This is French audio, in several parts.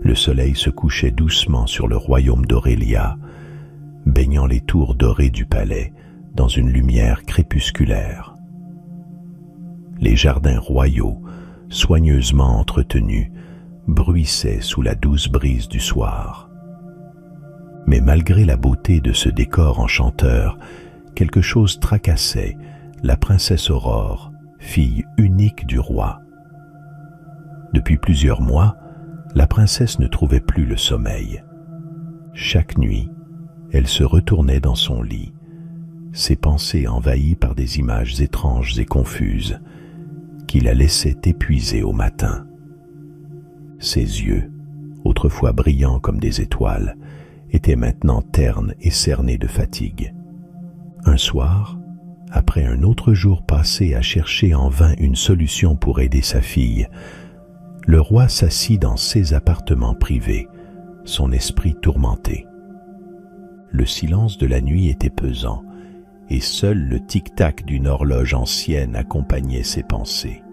Le soleil se couchait doucement sur le royaume d'Aurélia, baignant les tours dorées du palais dans une lumière crépusculaire. Les jardins royaux, soigneusement entretenus, bruissaient sous la douce brise du soir. Mais malgré la beauté de ce décor enchanteur, quelque chose tracassait la princesse Aurore, fille unique du roi. Depuis plusieurs mois, la princesse ne trouvait plus le sommeil. Chaque nuit, elle se retournait dans son lit, ses pensées envahies par des images étranges et confuses qui la laissaient épuisée au matin. Ses yeux, autrefois brillants comme des étoiles, étaient maintenant ternes et cernés de fatigue. Un soir, après un autre jour passé à chercher en vain une solution pour aider sa fille, le roi s'assit dans ses appartements privés, son esprit tourmenté. Le silence de la nuit était pesant, et seul le tic-tac d'une horloge ancienne accompagnait ses pensées.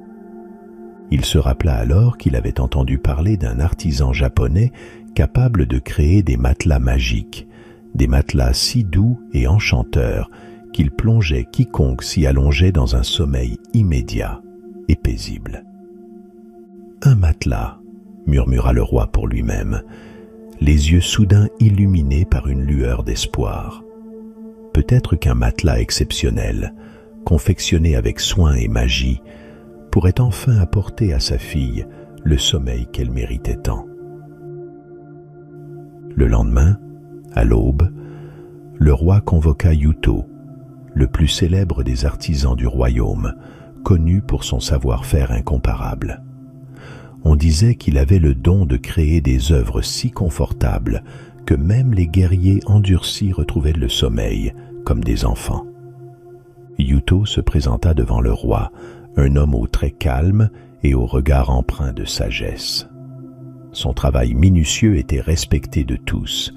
Il se rappela alors qu'il avait entendu parler d'un artisan japonais capable de créer des matelas magiques, des matelas si doux et enchanteurs qu'il plongeait quiconque s'y allongeait dans un sommeil immédiat et paisible. « Un matelas » murmura le roi pour lui-même, les yeux soudain illuminés par une lueur d'espoir. Peut-être qu'un matelas exceptionnel, confectionné avec soin et magie, pourrait enfin apporter à sa fille le sommeil qu'elle méritait tant. Le lendemain, à l'aube, le roi convoqua Yuto, le plus célèbre des artisans du royaume, connu pour son savoir-faire incomparable. On disait qu'il avait le don de créer des œuvres si confortables que même les guerriers endurcis retrouvaient le sommeil comme des enfants. Yuto se présenta devant le roi, un homme aux traits calmes et au regard empreint de sagesse. Son travail minutieux était respecté de tous,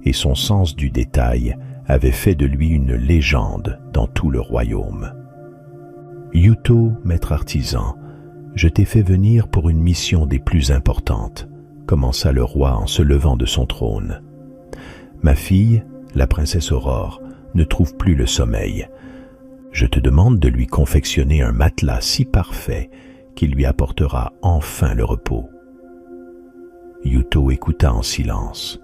et son sens du détail avait fait de lui une légende dans tout le royaume. « Yuto, maître artisan, je t'ai fait venir pour une mission des plus importantes, » commença le roi en se levant de son trône. « Ma fille, la princesse Aurore, ne trouve plus le sommeil. Je te demande de lui confectionner un matelas si parfait qu'il lui apportera enfin le repos. » Yuto écouta en silence.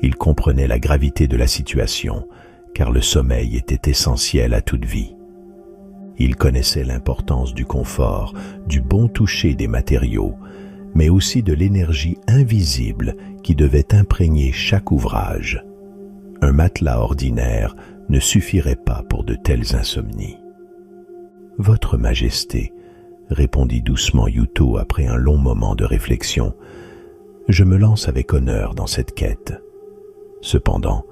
Il comprenait la gravité de la situation, car le sommeil était essentiel à toute vie. Il connaissait l'importance du confort, du bon toucher des matériaux, mais aussi de l'énergie invisible qui devait imprégner chaque ouvrage. Un matelas ordinaire ne suffirait pas pour de telles insomnies. « Votre Majesté, » répondit doucement Yuto après un long moment de réflexion, « je me lance avec honneur dans cette quête. Cependant,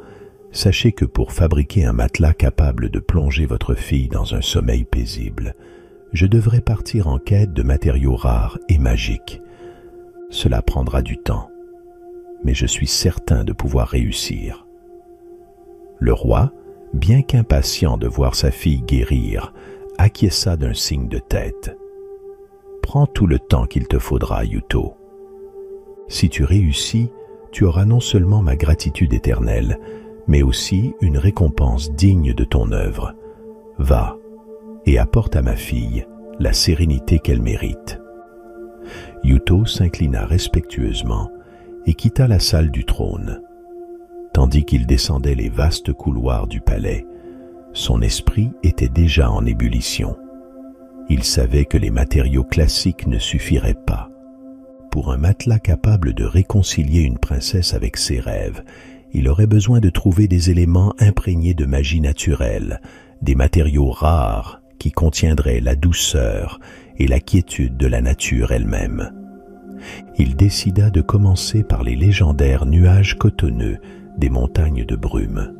sachez que pour fabriquer un matelas capable de plonger votre fille dans un sommeil paisible, je devrais partir en quête de matériaux rares et magiques. Cela prendra du temps, mais je suis certain de pouvoir réussir. » Le roi, bien qu'impatient de voir sa fille guérir, acquiesça d'un signe de tête. « Prends tout le temps qu'il te faudra, Yuto. Si tu réussis, tu auras non seulement ma gratitude éternelle, mais aussi une récompense digne de ton œuvre. Va et apporte à ma fille la sérénité qu'elle mérite. » Yuto s'inclina respectueusement et quitta la salle du trône. Tandis qu'il descendait les vastes couloirs du palais, son esprit était déjà en ébullition. Il savait que les matériaux classiques ne suffiraient pas. Pour un matelas capable de réconcilier une princesse avec ses rêves, il aurait besoin de trouver des éléments imprégnés de magie naturelle, des matériaux rares qui contiendraient la douceur et la quiétude de la nature elle-même. Il décida de commencer par les légendaires nuages cotonneux des montagnes de brume.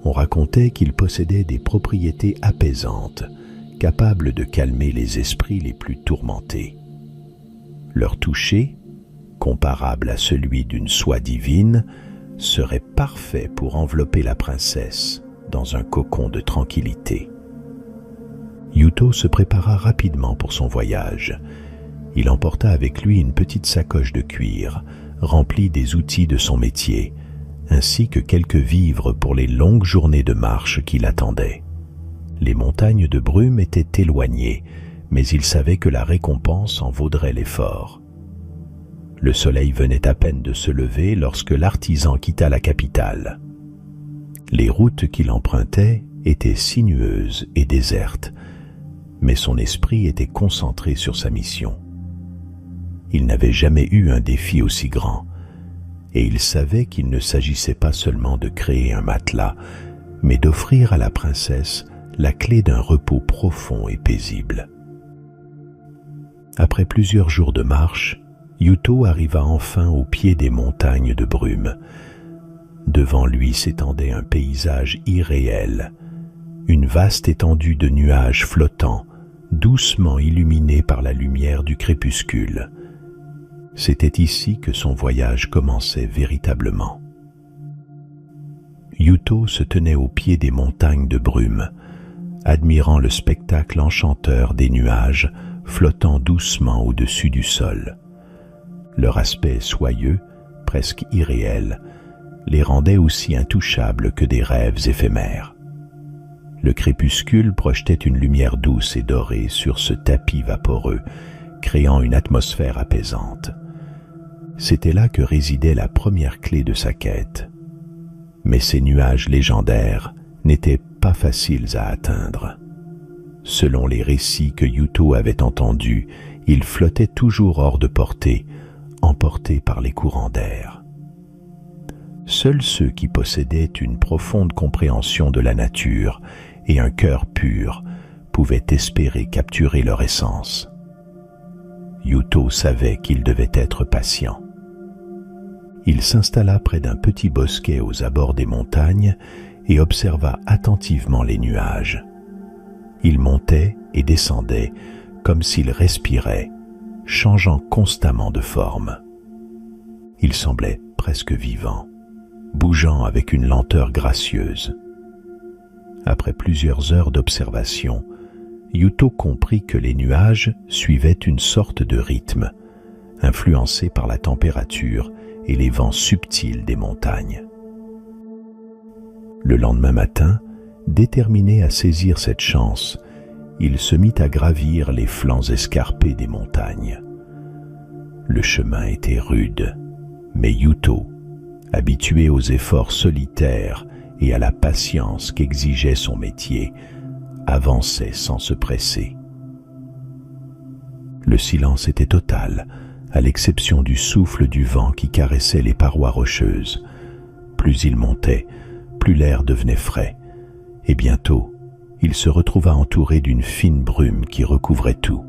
On racontait qu'ils possédaient des propriétés apaisantes, capables de calmer les esprits les plus tourmentés. Leur toucher, comparable à celui d'une soie divine, serait parfait pour envelopper la princesse dans un cocon de tranquillité. Yuto se prépara rapidement pour son voyage. Il emporta avec lui une petite sacoche de cuir, rempli des outils de son métier, ainsi que quelques vivres pour les longues journées de marche qui l'attendaient. Les montagnes de brume étaient éloignées, mais il savait que la récompense en vaudrait l'effort. Le soleil venait à peine de se lever lorsque l'artisan quitta la capitale. Les routes qu'il empruntait étaient sinueuses et désertes, mais son esprit était concentré sur sa mission. Il n'avait jamais eu un défi aussi grand, et il savait qu'il ne s'agissait pas seulement de créer un matelas, mais d'offrir à la princesse la clé d'un repos profond et paisible. Après plusieurs jours de marche, Yuto arriva enfin au pied des montagnes de brume. Devant lui s'étendait un paysage irréel, une vaste étendue de nuages flottants, doucement illuminés par la lumière du crépuscule. C'était ici que son voyage commençait véritablement. Yuto se tenait au pied des montagnes de brume, admirant le spectacle enchanteur des nuages flottant doucement au-dessus du sol. Leur aspect soyeux, presque irréel, les rendait aussi intouchables que des rêves éphémères. Le crépuscule projetait une lumière douce et dorée sur ce tapis vaporeux, créant une atmosphère apaisante. C'était là que résidait la première clé de sa quête. Mais ces nuages légendaires n'étaient pas faciles à atteindre. Selon les récits que Yuto avait entendus, ils flottaient toujours hors de portée, emportés par les courants d'air. Seuls ceux qui possédaient une profonde compréhension de la nature et un cœur pur pouvaient espérer capturer leur essence. Yuto savait qu'il devait être patient. Il s'installa près d'un petit bosquet aux abords des montagnes et observa attentivement les nuages. Ils montaient et descendaient comme s'ils respiraient, changeant constamment de forme. Ils semblaient presque vivants, bougeant avec une lenteur gracieuse. Après plusieurs heures d'observation, Yuto comprit que les nuages suivaient une sorte de rythme, influencé par la température et les vents subtils des montagnes. Le lendemain matin, déterminé à saisir cette chance, il se mit à gravir les flancs escarpés des montagnes. Le chemin était rude, mais Yuto, habitué aux efforts solitaires et à la patience qu'exigeait son métier, avançait sans se presser. Le silence était total, à l'exception du souffle du vent qui caressait les parois rocheuses. Plus il montait, plus l'air devenait frais, et bientôt, il se retrouva entouré d'une fine brume qui recouvrait tout.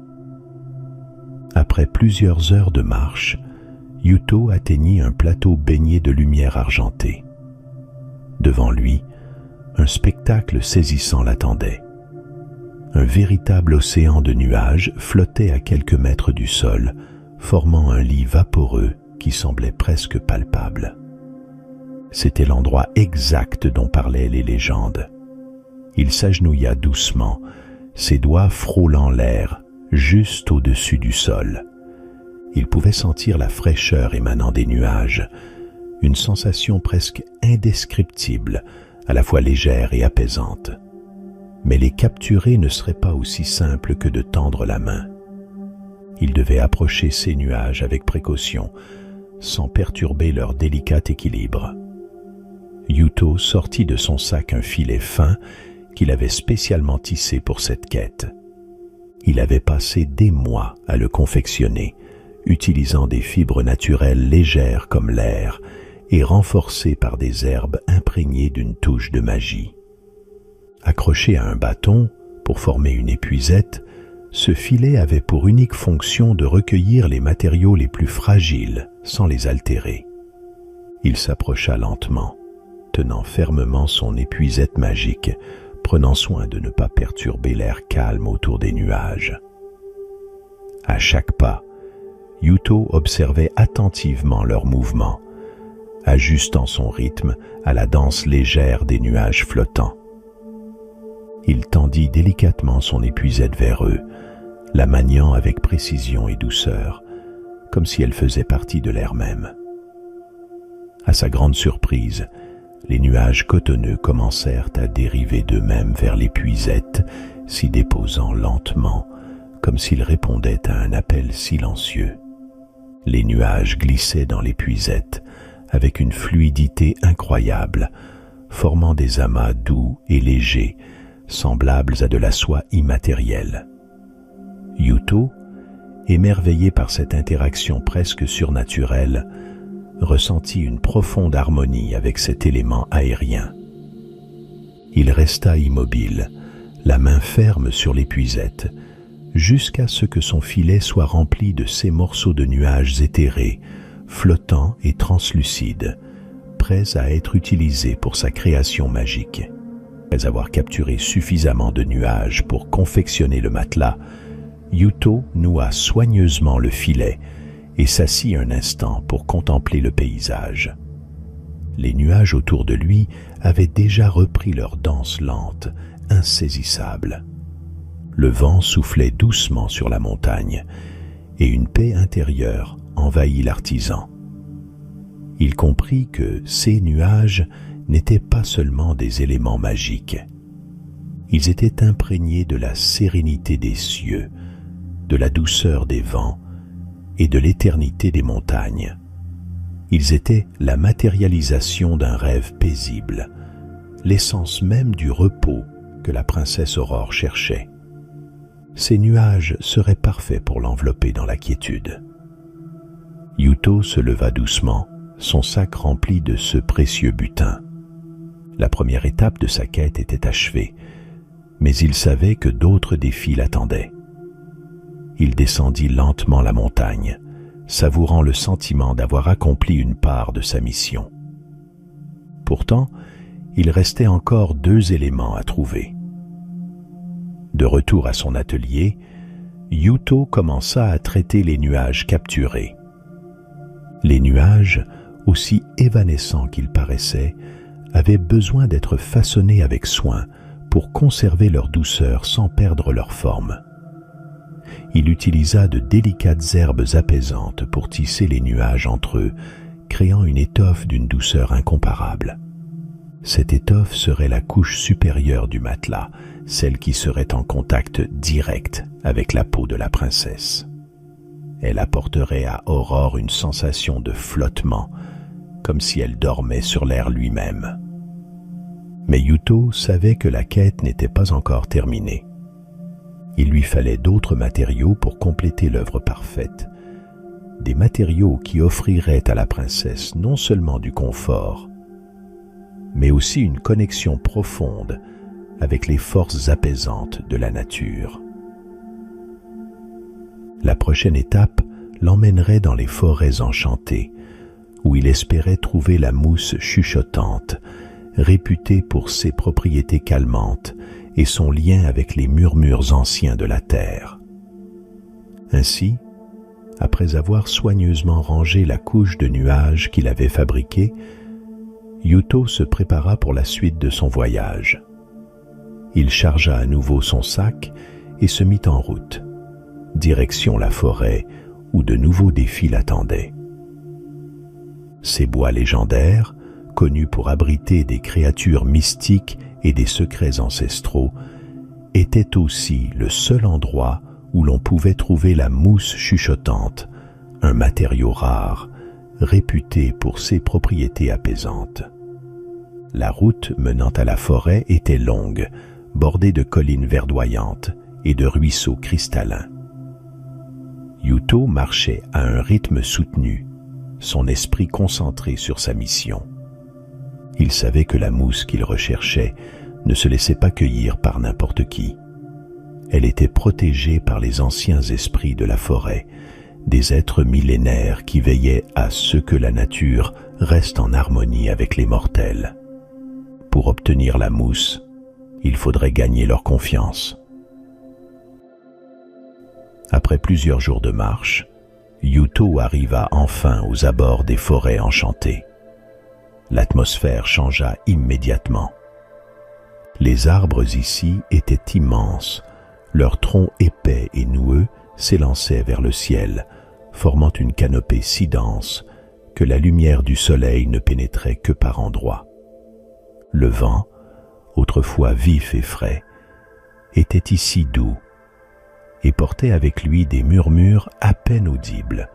Après plusieurs heures de marche, Yuto atteignit un plateau baigné de lumière argentée. Devant lui, un spectacle saisissant l'attendait. Un véritable océan de nuages flottait à quelques mètres du sol, formant un lit vaporeux qui semblait presque palpable. C'était l'endroit exact dont parlaient les légendes. Il s'agenouilla doucement, ses doigts frôlant l'air, juste au-dessus du sol. Il pouvait sentir la fraîcheur émanant des nuages, une sensation presque indescriptible, à la fois légère et apaisante. Mais les capturer ne serait pas aussi simple que de tendre la main. Il devait approcher ces nuages avec précaution, sans perturber leur délicat équilibre. Yuto sortit de son sac un filet fin qu'il avait spécialement tissé pour cette quête. Il avait passé des mois à le confectionner, utilisant des fibres naturelles légères comme l'air et renforcées par des herbes imprégnées d'une touche de magie. Accroché à un bâton pour former une épuisette, ce filet avait pour unique fonction de recueillir les matériaux les plus fragiles sans les altérer. Il s'approcha lentement, tenant fermement son épuisette magique, prenant soin de ne pas perturber l'air calme autour des nuages. À chaque pas, Yuto observait attentivement leurs mouvements, ajustant son rythme à la danse légère des nuages flottants. Il tendit délicatement son épuisette vers eux, la maniant avec précision et douceur, comme si elle faisait partie de l'air même. À sa grande surprise, les nuages cotonneux commencèrent à dériver d'eux-mêmes vers l'épuisette, s'y déposant lentement, comme s'ils répondaient à un appel silencieux. Les nuages glissaient dans l'épuisette avec une fluidité incroyable, formant des amas doux et légers, semblables à de la soie immatérielle. Yuto, émerveillé par cette interaction presque surnaturelle, ressentit une profonde harmonie avec cet élément aérien. Il resta immobile, la main ferme sur l'épuisette, jusqu'à ce que son filet soit rempli de ces morceaux de nuages éthérés, flottants et translucides, prêts à être utilisés pour sa création magique. Après avoir capturé suffisamment de nuages pour confectionner le matelas, Yuto noua soigneusement le filet et s'assit un instant pour contempler le paysage. Les nuages autour de lui avaient déjà repris leur danse lente, insaisissable. Le vent soufflait doucement sur la montagne et une paix intérieure envahit l'artisan. Il comprit que ces nuages n'étaient pas seulement des éléments magiques. Ils étaient imprégnés de la sérénité des cieux, de la douceur des vents et de l'éternité des montagnes. Ils étaient la matérialisation d'un rêve paisible, l'essence même du repos que la princesse Aurore cherchait. Ces nuages seraient parfaits pour l'envelopper dans la quiétude. Yuto se leva doucement, son sac rempli de ce précieux butin. La première étape de sa quête était achevée, mais il savait que d'autres défis l'attendaient. Il descendit lentement la montagne, savourant le sentiment d'avoir accompli une part de sa mission. Pourtant, il restait encore 2 éléments à trouver. De retour à son atelier, Yuto commença à traiter les nuages capturés. Les nuages, aussi évanescents qu'ils paraissaient, avaient besoin d'être façonnés avec soin pour conserver leur douceur sans perdre leur forme. Il utilisa de délicates herbes apaisantes pour tisser les nuages entre eux, créant une étoffe d'une douceur incomparable. Cette étoffe serait la couche supérieure du matelas, celle qui serait en contact direct avec la peau de la princesse. Elle apporterait à Aurore une sensation de flottement, comme si elle dormait sur l'air lui-même. Mais Yuto savait que la quête n'était pas encore terminée. Il lui fallait d'autres matériaux pour compléter l'œuvre parfaite, des matériaux qui offriraient à la princesse non seulement du confort, mais aussi une connexion profonde avec les forces apaisantes de la nature. La prochaine étape l'emmènerait dans les forêts enchantées, où il espérait trouver la mousse chuchotante, réputée pour ses propriétés calmantes et son lien avec les murmures anciens de la terre. Ainsi, après avoir soigneusement rangé la couche de nuages qu'il avait fabriquée, Yuto se prépara pour la suite de son voyage. Il chargea à nouveau son sac et se mit en route, direction la forêt où de nouveaux défis l'attendaient. Ces bois légendaires, connus pour abriter des créatures mystiques et des secrets ancestraux, étaient aussi le seul endroit où l'on pouvait trouver la mousse chuchotante, un matériau rare, réputé pour ses propriétés apaisantes. La route menant à la forêt était longue, bordée de collines verdoyantes et de ruisseaux cristallins. Yuto marchait à un rythme soutenu, son esprit concentré sur sa mission. Il savait que la mousse qu'il recherchait ne se laissait pas cueillir par n'importe qui. Elle était protégée par les anciens esprits de la forêt, des êtres millénaires qui veillaient à ce que la nature reste en harmonie avec les mortels. Pour obtenir la mousse, il faudrait gagner leur confiance. Après plusieurs jours de marche, Yuto arriva enfin aux abords des forêts enchantées. L'atmosphère changea immédiatement. Les arbres ici étaient immenses, leurs troncs épais et noueux s'élançaient vers le ciel, formant une canopée si dense que la lumière du soleil ne pénétrait que par endroits. Le vent, autrefois vif et frais, était ici doux et portait avec lui des murmures à peine audibles,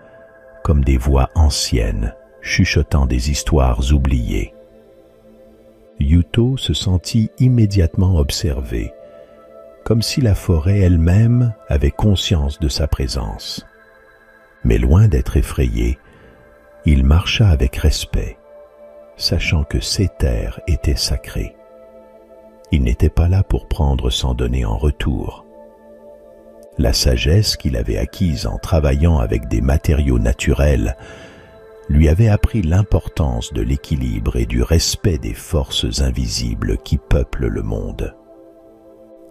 comme des voix anciennes chuchotant des histoires oubliées. Yuto se sentit immédiatement observé, comme si la forêt elle-même avait conscience de sa présence. Mais loin d'être effrayé, il marcha avec respect, sachant que ces terres étaient sacrées. Il n'était pas là pour prendre sans donner en retour. La sagesse qu'il avait acquise en travaillant avec des matériaux naturels lui avait appris l'importance de l'équilibre et du respect des forces invisibles qui peuplent le monde.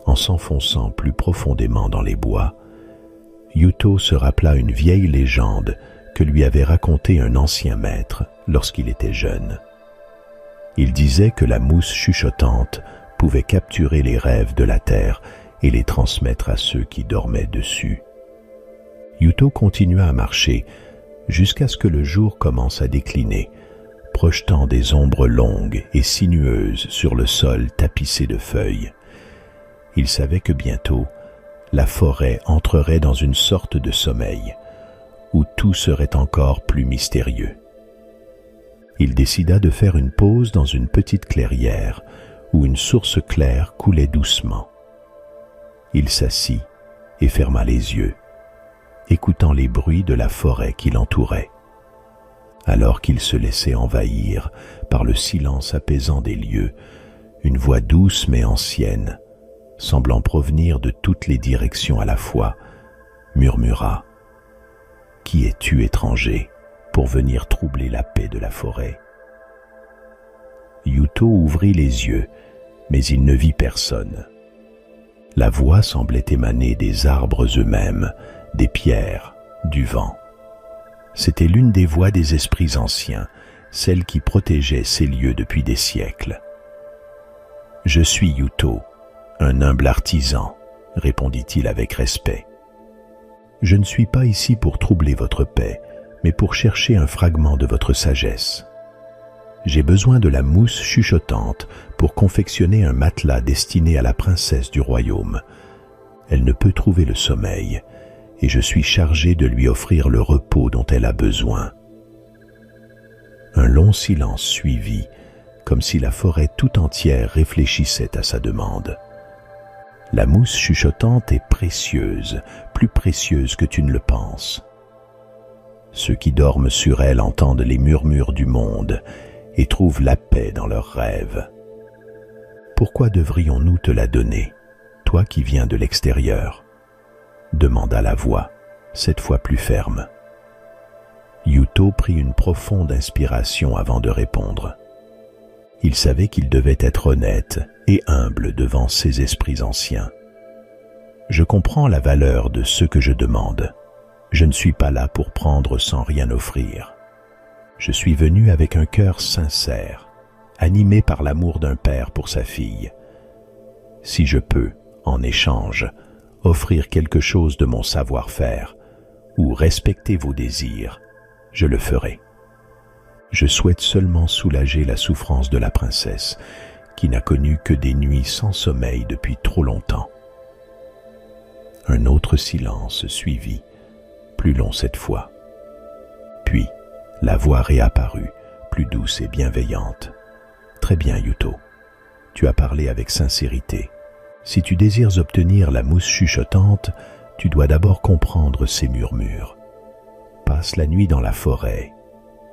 En s'enfonçant plus profondément dans les bois, Yuto se rappela une vieille légende que lui avait racontée un ancien maître lorsqu'il était jeune. Il disait que la mousse chuchotante pouvait capturer les rêves de la terre et les transmettre à ceux qui dormaient dessus. Yuto continua à marcher jusqu'à ce que le jour commence à décliner, projetant des ombres longues et sinueuses sur le sol tapissé de feuilles. Il savait que bientôt, la forêt entrerait dans une sorte de sommeil, où tout serait encore plus mystérieux. Il décida de faire une pause dans une petite clairière, où une source claire coulait doucement. Il s'assit et ferma les yeux, écoutant les bruits de la forêt qui l'entourait. Alors qu'il se laissait envahir par le silence apaisant des lieux, une voix douce mais ancienne, semblant provenir de toutes les directions à la fois, murmura « Qui es-tu, étranger, pour venir troubler la paix de la forêt ?» Yuto ouvrit les yeux, mais il ne vit personne. La voix semblait émaner des arbres eux-mêmes, des pierres, du vent. C'était l'une des voix des esprits anciens, celle qui protégeait ces lieux depuis des siècles. « Je suis Yuto, un humble artisan, » répondit-il avec respect. « Je ne suis pas ici pour troubler votre paix, mais pour chercher un fragment de votre sagesse. J'ai besoin de la mousse chuchotante pour confectionner un matelas destiné à la princesse du royaume. Elle ne peut trouver le sommeil, et je suis chargé de lui offrir le repos dont elle a besoin. » Un long silence suivit, comme si la forêt tout entière réfléchissait à sa demande. « La mousse chuchotante est précieuse, plus précieuse que tu ne le penses. Ceux qui dorment sur elle entendent les murmures du monde et trouvent la paix dans leurs rêves. Pourquoi devrions-nous te la donner, toi qui viens de l'extérieur ?» demanda la voix, cette fois plus ferme. Yuto prit une profonde inspiration avant de répondre. Il savait qu'il devait être honnête et humble devant ces esprits anciens. « Je comprends la valeur de ce que je demande. Je ne suis pas là pour prendre sans rien offrir. Je suis venu avec un cœur sincère, animé par l'amour d'un père pour sa fille. Si je peux, en échange, offrir quelque chose de mon savoir-faire ou respecter vos désirs, je le ferai. Je souhaite seulement soulager la souffrance de la princesse, qui n'a connu que des nuits sans sommeil depuis trop longtemps. » Un autre silence suivit, plus long cette fois. Puis, la voix réapparut, plus douce et bienveillante. « Très bien, Yuto. Tu as parlé avec sincérité. Si tu désires obtenir la mousse chuchotante, tu dois d'abord comprendre ces murmures. Passe la nuit dans la forêt.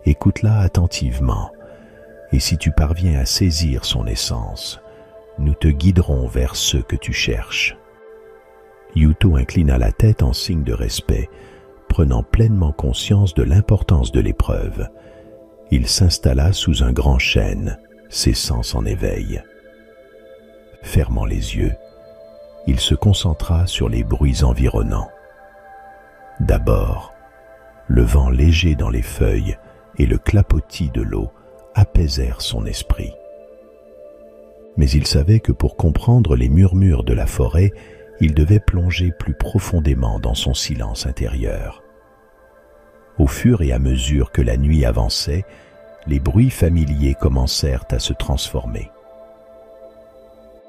Écoute-la attentivement, et si tu parviens à saisir son essence, nous te guiderons vers ce que tu cherches. » Yuto inclina la tête en signe de respect, prenant pleinement conscience de l'importance de l'épreuve. Il s'installa sous un grand chêne, ses sens en éveil. Fermant les yeux, il se concentra sur les bruits environnants. D'abord, le vent léger dans les feuilles et le clapotis de l'eau apaisèrent son esprit. Mais il savait que pour comprendre les murmures de la forêt, il devait plonger plus profondément dans son silence intérieur. Au fur et à mesure que la nuit avançait, les bruits familiers commencèrent à se transformer.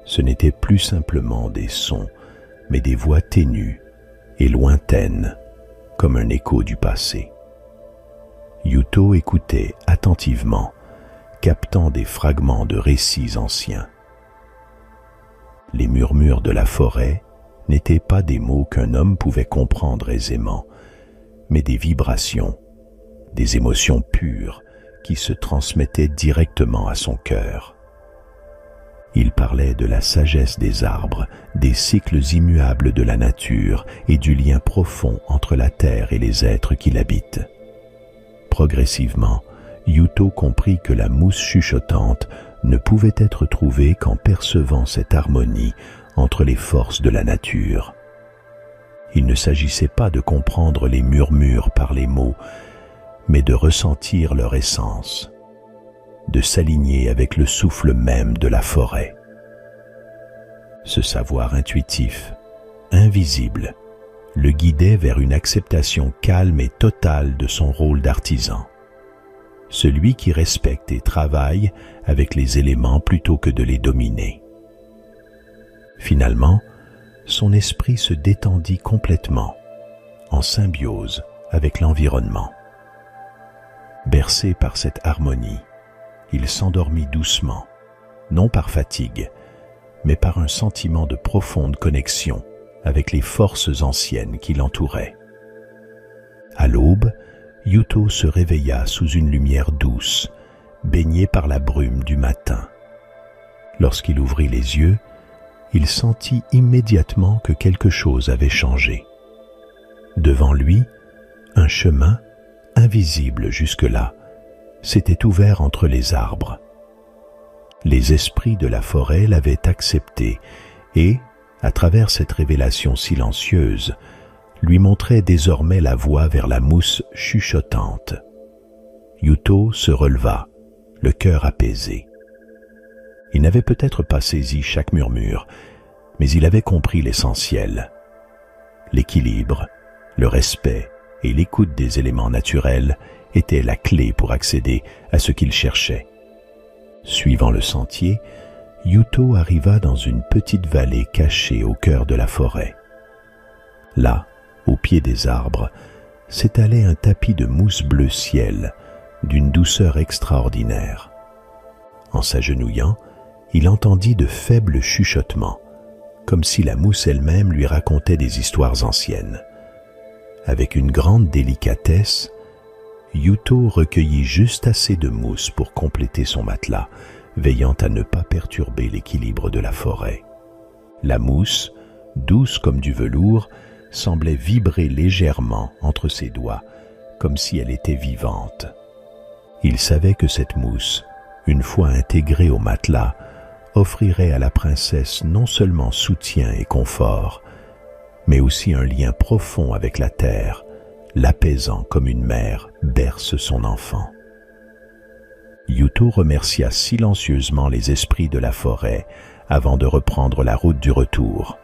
Ce n'étaient plus simplement des sons, mais des voix ténues et lointaines, comme un écho du passé. Yuto écoutait attentivement, captant des fragments de récits anciens. Les murmures de la forêt n'étaient pas des mots qu'un homme pouvait comprendre aisément, mais des vibrations, des émotions pures qui se transmettaient directement à son cœur. Il parlait de la sagesse des arbres, des cycles immuables de la nature et du lien profond entre la terre et les êtres qui l'habitent. Progressivement, Yuto comprit que la mousse chuchotante ne pouvait être trouvée qu'en percevant cette harmonie entre les forces de la nature. Il ne s'agissait pas de comprendre les murmures par les mots, mais de ressentir leur essence, de s'aligner avec le souffle même de la forêt. Ce savoir intuitif, invisible, le guidait vers une acceptation calme et totale de son rôle d'artisan. Celui qui respecte et travaille avec les éléments plutôt que de les dominer. Finalement, son esprit se détendit complètement, en symbiose avec l'environnement. Bercé par cette harmonie, il s'endormit doucement, non par fatigue, mais par un sentiment de profonde connexion avec les forces anciennes qui l'entouraient. À l'aube, Yuto se réveilla sous une lumière douce, baignée par la brume du matin. Lorsqu'il ouvrit les yeux, il sentit immédiatement que quelque chose avait changé. Devant lui, un chemin, invisible jusque-là, s'était ouvert entre les arbres. Les esprits de la forêt l'avaient accepté et, à travers cette révélation silencieuse, lui montraient désormais la voie vers la mousse chuchotante. Yuto se releva, le cœur apaisé. Il n'avait peut-être pas saisi chaque murmure, mais il avait compris l'essentiel. L'équilibre, le respect et l'écoute des éléments naturels étaient la clé pour accéder à ce qu'il cherchait. Suivant le sentier, Yuto arriva dans une petite vallée cachée au cœur de la forêt. Là, au pied des arbres, s'étalait un tapis de mousse bleu ciel, d'une douceur extraordinaire. En s'agenouillant, il entendit de faibles chuchotements, comme si la mousse elle-même lui racontait des histoires anciennes. Avec une grande délicatesse, Yuto recueillit juste assez de mousse pour compléter son matelas, veillant à ne pas perturber l'équilibre de la forêt. La mousse, douce comme du velours, semblait vibrer légèrement entre ses doigts, comme si elle était vivante. Il savait que cette mousse, une fois intégrée au matelas, offrirait à la princesse non seulement soutien et confort, mais aussi un lien profond avec la terre, l'apaisant comme une mère berce son enfant. Yuto remercia silencieusement les esprits de la forêt avant de reprendre la route du retour.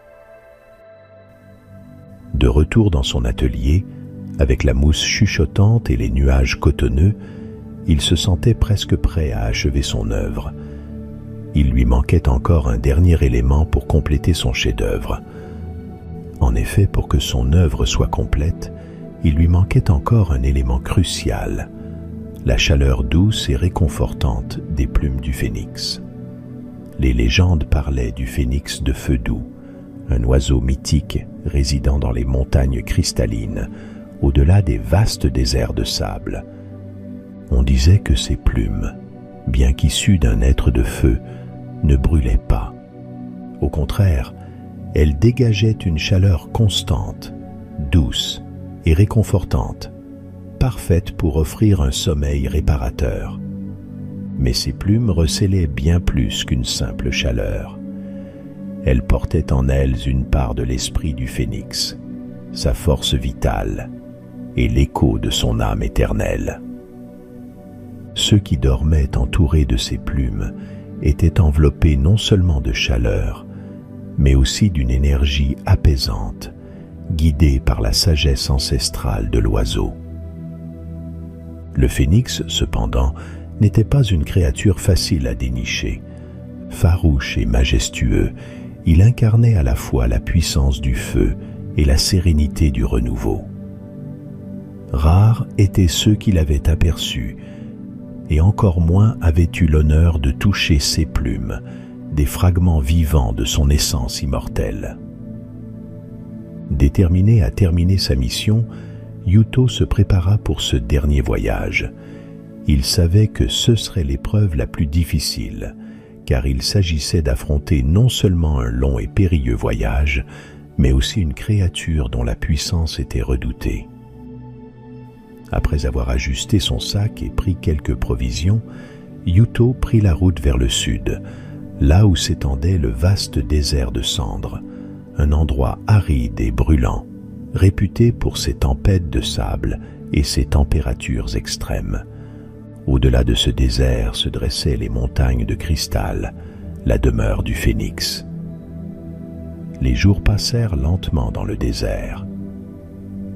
De retour dans son atelier, avec la mousse chuchotante et les nuages cotonneux, il se sentait presque prêt à achever son œuvre. Il lui manquait encore un dernier élément pour compléter son chef-d'œuvre. En effet, pour que son œuvre soit complète, il lui manquait encore un élément crucial, la chaleur douce et réconfortante des plumes du phénix. Les légendes parlaient du phénix de feu doux, un oiseau mythique résidant dans les montagnes cristallines, au-delà des vastes déserts de sable. On disait que ses plumes, bien qu'issues d'un être de feu, ne brûlaient pas. Au contraire, elles dégageaient une chaleur constante, douce et réconfortante, parfaite pour offrir un sommeil réparateur. Mais ces plumes recélaient bien plus qu'une simple chaleur. Elles portaient en elles une part de l'esprit du phénix, sa force vitale et l'écho de son âme éternelle. Ceux qui dormaient entourés de ces plumes étaient enveloppés non seulement de chaleur, mais aussi d'une énergie apaisante, guidée par la sagesse ancestrale de l'oiseau. Le phénix, cependant, n'était pas une créature facile à dénicher. Farouche et majestueux, il incarnait à la fois la puissance du feu et la sérénité du renouveau. Rares étaient ceux qui l'avaient aperçu, et encore moins avaient eu l'honneur de toucher ses plumes, des fragments vivants de son essence immortelle. Déterminé à terminer sa mission, Yuto se prépara pour ce dernier voyage. Il savait que ce serait l'épreuve la plus difficile, car il s'agissait d'affronter non seulement un long et périlleux voyage, mais aussi une créature dont la puissance était redoutée. Après avoir ajusté son sac et pris quelques provisions, Yuto prit la route vers le sud, là où s'étendait le vaste désert de cendres, un endroit aride et brûlant, réputé pour ses tempêtes de sable et ses températures extrêmes. Au-delà de ce désert se dressaient les montagnes de cristal, la demeure du phénix. Les jours passèrent lentement dans le désert.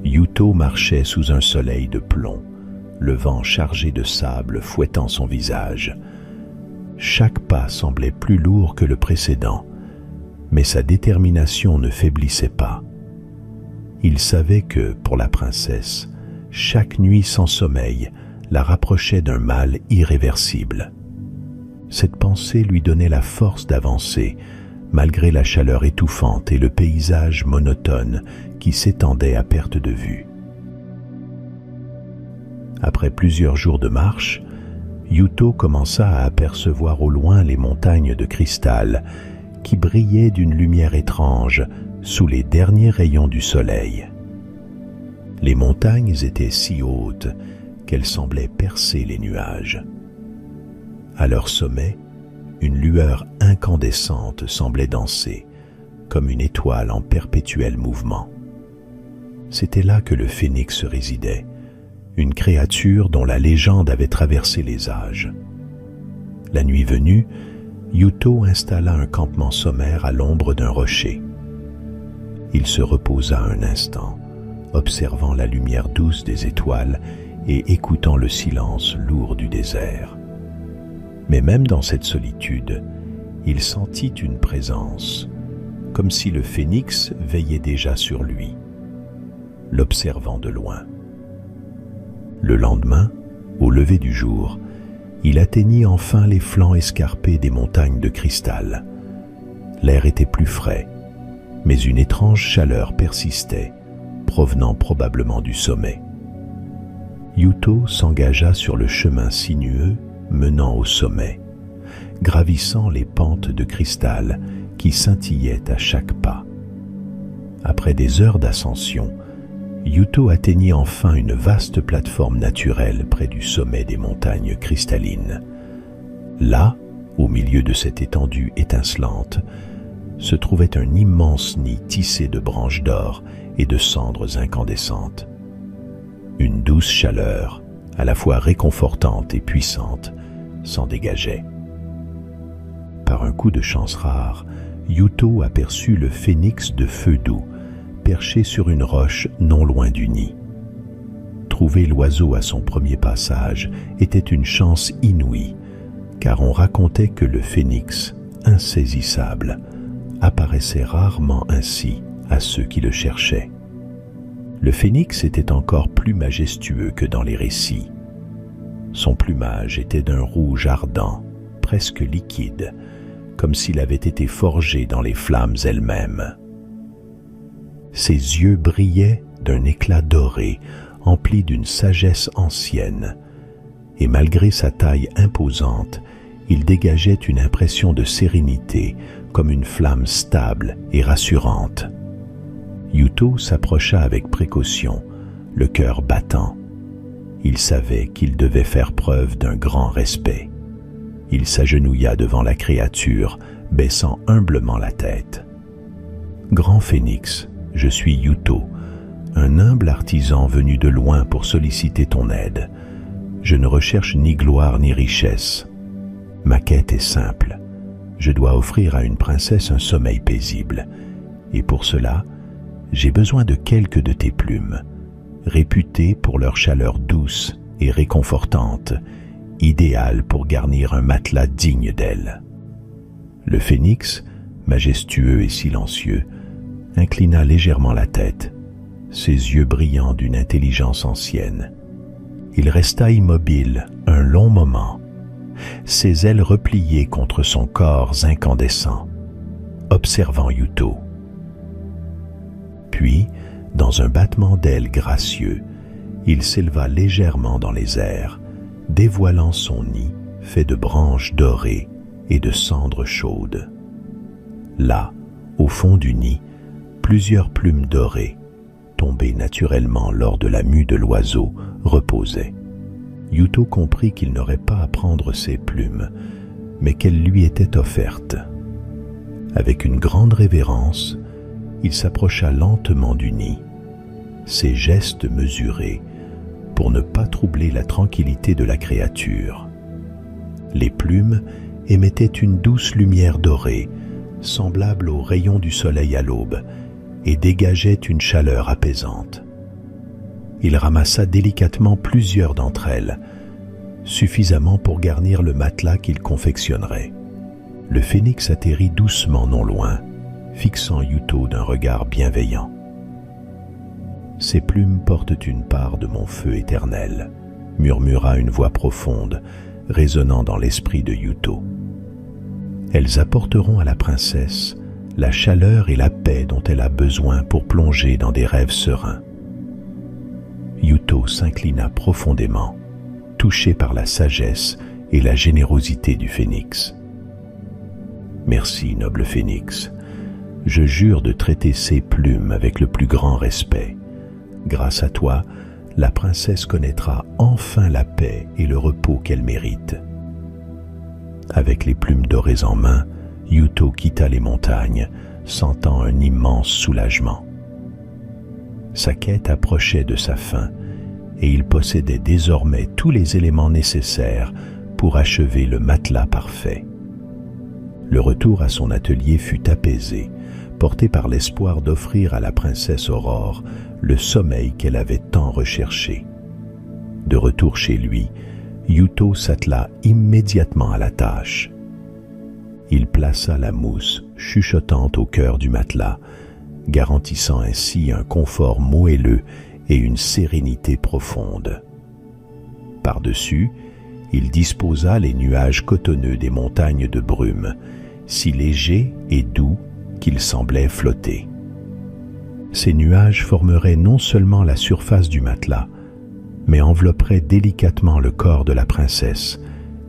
Yuto marchait sous un soleil de plomb, le vent chargé de sable fouettant son visage. Chaque pas semblait plus lourd que le précédent, mais sa détermination ne faiblissait pas. Il savait que, pour la princesse, chaque nuit sans sommeil la rapprochait d'un mal irréversible. Cette pensée lui donnait la force d'avancer, malgré la chaleur étouffante et le paysage monotone qui s'étendait à perte de vue. Après plusieurs jours de marche, Yuto commença à apercevoir au loin les montagnes de cristal qui brillaient d'une lumière étrange sous les derniers rayons du soleil. Les montagnes étaient si hautes qu'elles semblaient percer les nuages. À leur sommet, une lueur incandescente semblait danser, comme une étoile en perpétuel mouvement. C'était là que le phénix résidait, une créature dont la légende avait traversé les âges. La nuit venue, Yuto installa un campement sommaire à l'ombre d'un rocher. Il se reposa un instant, observant la lumière douce des étoiles et écoutant le silence lourd du désert. Mais même dans cette solitude, il sentit une présence, comme si le phénix veillait déjà sur lui, l'observant de loin. Le lendemain, au lever du jour, il atteignit enfin les flancs escarpés des montagnes de cristal. L'air était plus frais, mais une étrange chaleur persistait, provenant probablement du sommet. Yuto s'engagea sur le chemin sinueux menant au sommet, gravissant les pentes de cristal qui scintillaient à chaque pas. Après des heures d'ascension, Yuto atteignit enfin une vaste plateforme naturelle près du sommet des montagnes cristallines. Là, au milieu de cette étendue étincelante, se trouvait un immense nid tissé de branches d'or et de cendres incandescentes. Une douce chaleur, à la fois réconfortante et puissante, s'en dégageait. Par un coup de chance rare, Yuto aperçut le phénix de feu doux, perché sur une roche non loin du nid. Trouver l'oiseau à son premier passage était une chance inouïe, car on racontait que le phénix, insaisissable, apparaissait rarement ainsi à ceux qui le cherchaient. Le phénix était encore plus majestueux que dans les récits. Son plumage était d'un rouge ardent, presque liquide, comme s'il avait été forgé dans les flammes elles-mêmes. Ses yeux brillaient d'un éclat doré, empli d'une sagesse ancienne, et malgré sa taille imposante, il dégageait une impression de sérénité, comme une flamme stable et rassurante. Yuto s'approcha avec précaution, le cœur battant. Il savait qu'il devait faire preuve d'un grand respect. Il s'agenouilla devant la créature, baissant humblement la tête. « Grand phénix, je suis Yuto, un humble artisan venu de loin pour solliciter ton aide. Je ne recherche ni gloire ni richesse. Ma quête est simple. Je dois offrir à une princesse un sommeil paisible. Et pour cela, j'ai besoin de quelques de tes plumes, réputées pour leur chaleur douce et réconfortante, idéale pour garnir un matelas digne d'elle. Le phénix, majestueux et silencieux, inclina légèrement la tête, ses yeux brillants d'une intelligence ancienne. Il resta immobile un long moment, ses ailes repliées contre son corps incandescent, observant Yuto. Puis, dans un battement d'ailes gracieux, il s'éleva légèrement dans les airs, dévoilant son nid fait de branches dorées et de cendres chaudes. Là, au fond du nid, plusieurs plumes dorées, tombées naturellement lors de la mue de l'oiseau, reposaient. Yuto comprit qu'il n'aurait pas à prendre ces plumes, mais qu'elles lui étaient offertes. Avec une grande révérence, il s'approcha lentement du nid, ses gestes mesurés pour ne pas troubler la tranquillité de la créature. Les plumes émettaient une douce lumière dorée, semblable aux rayons du soleil à l'aube, et dégageaient une chaleur apaisante. Il ramassa délicatement plusieurs d'entre elles, suffisamment pour garnir le matelas qu'il confectionnerait. Le phénix atterrit doucement non loin, fixant Yuto d'un regard bienveillant. « Ces plumes portent une part de mon feu éternel », murmura une voix profonde, résonnant dans l'esprit de Yuto. « Elles apporteront à la princesse la chaleur et la paix dont elle a besoin pour plonger dans des rêves sereins. » Yuto s'inclina profondément, touché par la sagesse et la générosité du phénix. « Merci, noble phénix. Je jure de traiter ces plumes avec le plus grand respect. Grâce à toi, la princesse connaîtra enfin la paix et le repos qu'elle mérite. » Avec les plumes dorées en main, Yuto quitta les montagnes, sentant un immense soulagement. Sa quête approchait de sa fin, et il possédait désormais tous les éléments nécessaires pour achever le matelas parfait. Le retour à son atelier fut apaisé, porté par l'espoir d'offrir à la princesse Aurore le sommeil qu'elle avait tant recherché. De retour chez lui, Yuto s'attela immédiatement à la tâche. Il plaça la mousse chuchotante au cœur du matelas, garantissant ainsi un confort moelleux et une sérénité profonde. Par-dessus, il disposa les nuages cotonneux des montagnes de brume, si légers et doux qu'ils semblaient flotter. Ces nuages formeraient non seulement la surface du matelas, mais envelopperaient délicatement le corps de la princesse,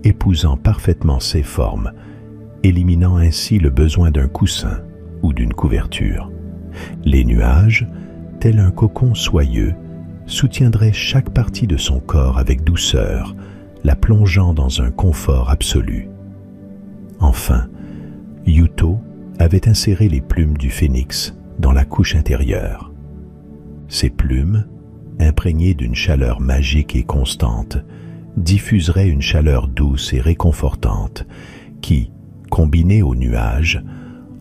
épousant parfaitement ses formes, éliminant ainsi le besoin d'un coussin ou d'une couverture. Les nuages, tel un cocon soyeux, soutiendraient chaque partie de son corps avec douceur, la plongeant dans un confort absolu. Enfin, Yuto avait inséré les plumes du phénix dans la couche intérieure. Ces plumes, imprégnées d'une chaleur magique et constante, diffuseraient une chaleur douce et réconfortante qui, combinée aux nuages,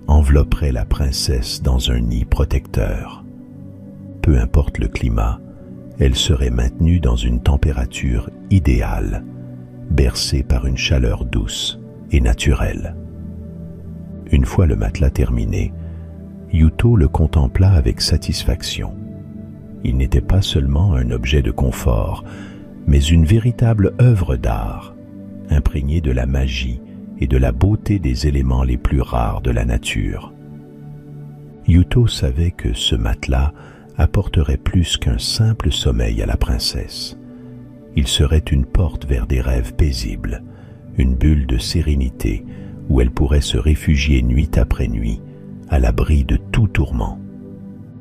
envelopperait la princesse dans un nid protecteur. Peu importe le climat, elle serait maintenue dans une température idéale, bercée par une chaleur douce et naturelle. Une fois le matelas terminé, Yuto le contempla avec satisfaction. Il n'était pas seulement un objet de confort, mais une véritable œuvre d'art, imprégnée de la magie et de la beauté des éléments les plus rares de la nature. Yuto savait que ce matelas apporterait plus qu'un simple sommeil à la princesse. Il serait une porte vers des rêves paisibles, une bulle de sérénité où elle pourrait se réfugier nuit après nuit, à l'abri de tout tourment.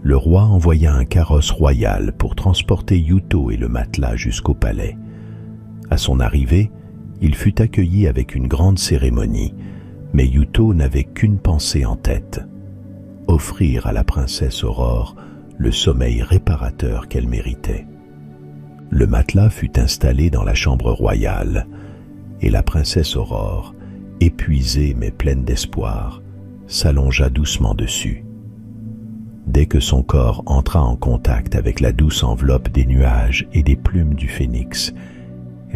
Le roi envoya un carrosse royal pour transporter Yuto et le matelas jusqu'au palais. À son arrivée, il fut accueilli avec une grande cérémonie, mais Yuto n'avait qu'une pensée en tête: offrir à la princesse Aurore le sommeil réparateur qu'elle méritait. Le matelas fut installé dans la chambre royale, et la princesse Aurore, épuisée mais pleine d'espoir, s'allongea doucement dessus. Dès que son corps entra en contact avec la douce enveloppe des nuages et des plumes du phénix,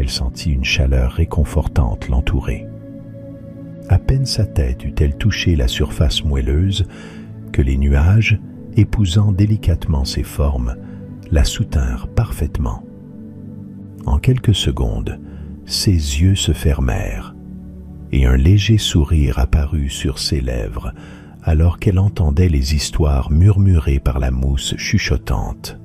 Elle sentit une chaleur réconfortante l'entourer. À peine sa tête eut-elle touché la surface moelleuse que les nuages, épousant délicatement ses formes, la soutinrent parfaitement. En quelques secondes, ses yeux se fermèrent et un léger sourire apparut sur ses lèvres alors qu'elle entendait les histoires murmurées par la mousse chuchotante.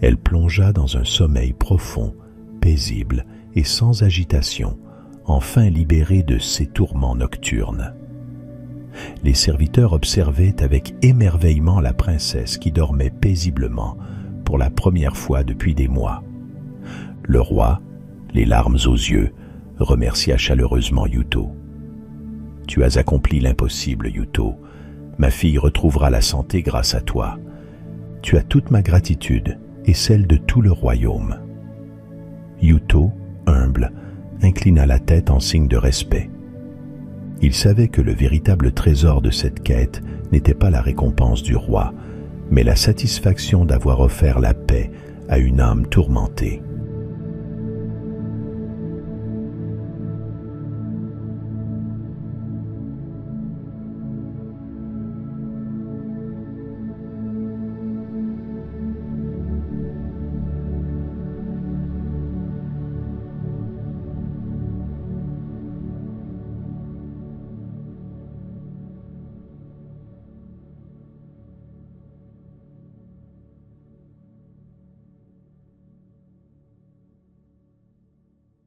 Elle plongea dans un sommeil profond, paisible et sans agitation, enfin libérée de ses tourments nocturnes. Les serviteurs observaient avec émerveillement la princesse qui dormait paisiblement pour la première fois depuis des mois. Le roi, les larmes aux yeux, remercia chaleureusement Yuto. « Tu as accompli l'impossible, Yuto. Ma fille retrouvera la santé grâce à toi. Tu as toute ma gratitude et celle de tout le royaume. » Yuto, humble, inclina la tête en signe de respect. Il savait que le véritable trésor de cette quête n'était pas la récompense du roi, mais la satisfaction d'avoir offert la paix à une âme tourmentée.